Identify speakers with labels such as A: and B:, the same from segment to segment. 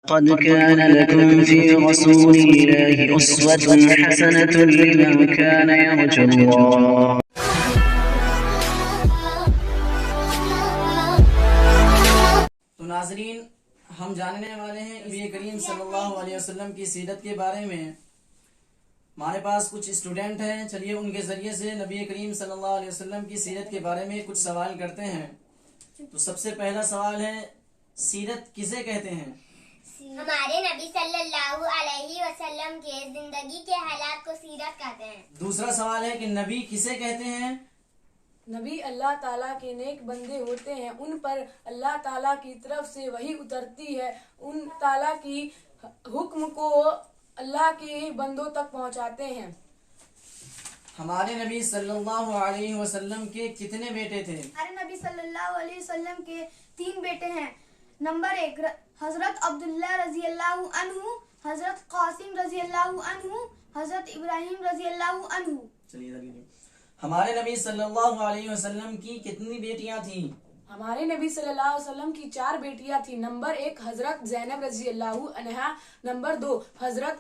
A: قد كان لكم في رسول الله أسوة حسنة لمن كان يرجو الله.
B: تو ناظرین، ہم جاننے والے ہیں نبی کریم صلی اللہ علیہ وسلم کی سیرت کے بارے میں. ہمارے پاس کچھ اسٹوڈنٹ ہیں، چلیے ان کے ذریعے سے نبی کریم صلی اللہ علیہ وسلم کی سیرت کے بارے میں کچھ سوال کرتے ہیں. تو سب سے پہلا سوال ہے، سیرت کسے کہتے ہیں؟
C: ہمارے نبی صلی اللہ علیہ وسلم کے زندگی کے حالات کو سیرت کہتے ہیں.
B: دوسرا سوال ہے کہ نبی کسے کہتے ہیں؟
D: نبی اللہ تعالیٰ کے نیک بندے ہوتے ہیں، ان پر اللہ تعالیٰ کی طرف سے وحی اترتی ہے، ان تعالیٰ کی حکم کو اللہ کے بندوں تک پہنچاتے ہیں.
B: ہمارے نبی صلی اللہ علیہ وسلم کے کتنے بیٹے تھے؟
E: ہمارے نبی صلی اللہ علیہ وسلم کے 3 بیٹے ہیں. نمبر 1 حضرت عبداللہ رضی اللہ عنہ، حضرت قاسم رضی اللہ عنہ، حضرت ابراہیم رضی اللہ عنہ.
B: چلیے ہمارے نبی صلی اللہ علیہ وسلم کی کتنی بیٹیاں تھیں؟
D: ہمارے نبی صلی اللہ علیہ وسلم کی 4 بیٹیاں تھیں. نمبر 1 حضرت زینب رضی اللہ عنہا، نمبر 2 حضرت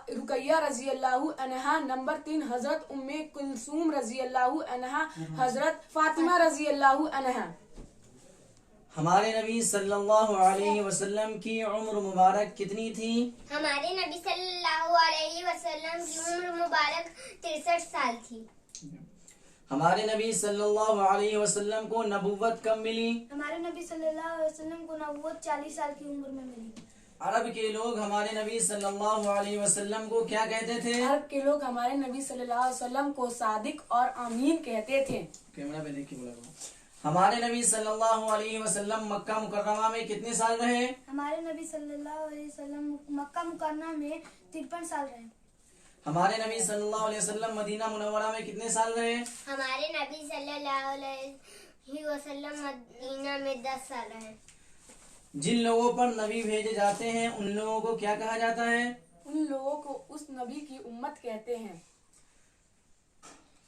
D: رقیہ رضی اللہ عنہا، نمبر 3 حضرت ام کلثوم رضی اللہ عنہا، حضرت فاطمہ رضی اللہ عنہا.
B: ہمارے نبی صلی اللہ علیہ وسلم کی عمر مبارک کتنی تھی؟
C: ہمارے نبی صلی اللہ علیہ وسلم کی عمر مبارک 63 سال تھی.
B: ہمارے نبی صلی اللہ علیہ وسلم کو نبوت کب ملی؟
E: ہمارے نبی صلی اللہ علیہ وسلم کو نبوت 40 سال کی عمر میں ملی.
B: عرب کے لوگ ہمارے نبی صلی اللہ علیہ وسلم کو کیا کہتے تھے؟
D: عرب کے لوگ ہمارے نبی صلی اللہ علیہ وسلم کو صادق اور امین کہتے تھے.
B: کیمرہ پہ دیکھ کے بولا کرو. ہمارے نبی صلی اللہ علیہ وسلم مکہ مکرمہ میں کتنے سال رہے؟
E: ہمارے نبی صلی اللہ علیہ وسلم مکہ مکرمہ میں 53 سال رہے.
B: ہمارے نبی صلی اللہ علیہ وسلم مدینہ منورہ میں کتنے سال رہے؟
C: ہمارے نبی صلی اللہ علیہ وسلم مدینہ میں 10 سال رہے.
B: جن لوگوں پر نبی بھیجے جاتے ہیں ان لوگوں کو کیا کہا جاتا ہے؟
D: ان لوگوں کو اس نبی کی امت کہتے ہیں.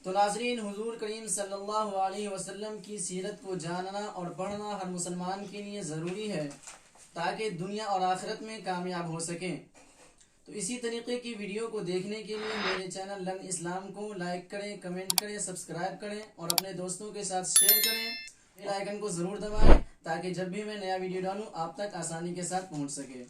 B: تو ناظرین، حضور کریم صلی اللہ علیہ وسلم کی سیرت کو جاننا اور پڑھنا ہر مسلمان کے لیے ضروری ہے تاکہ دنیا اور آخرت میں کامیاب ہو سکیں. تو اسی طریقے کی ویڈیو کو دیکھنے کے لیے میرے چینل لرن اسلام کو لائک کریں، کمنٹ کریں، سبسکرائب کریں اور اپنے دوستوں کے ساتھ شیئر کریں. بیل آئیکن کو ضرور دبائیں تاکہ جب بھی میں نیا ویڈیو ڈالوں آپ تک آسانی کے ساتھ پہنچ سکے.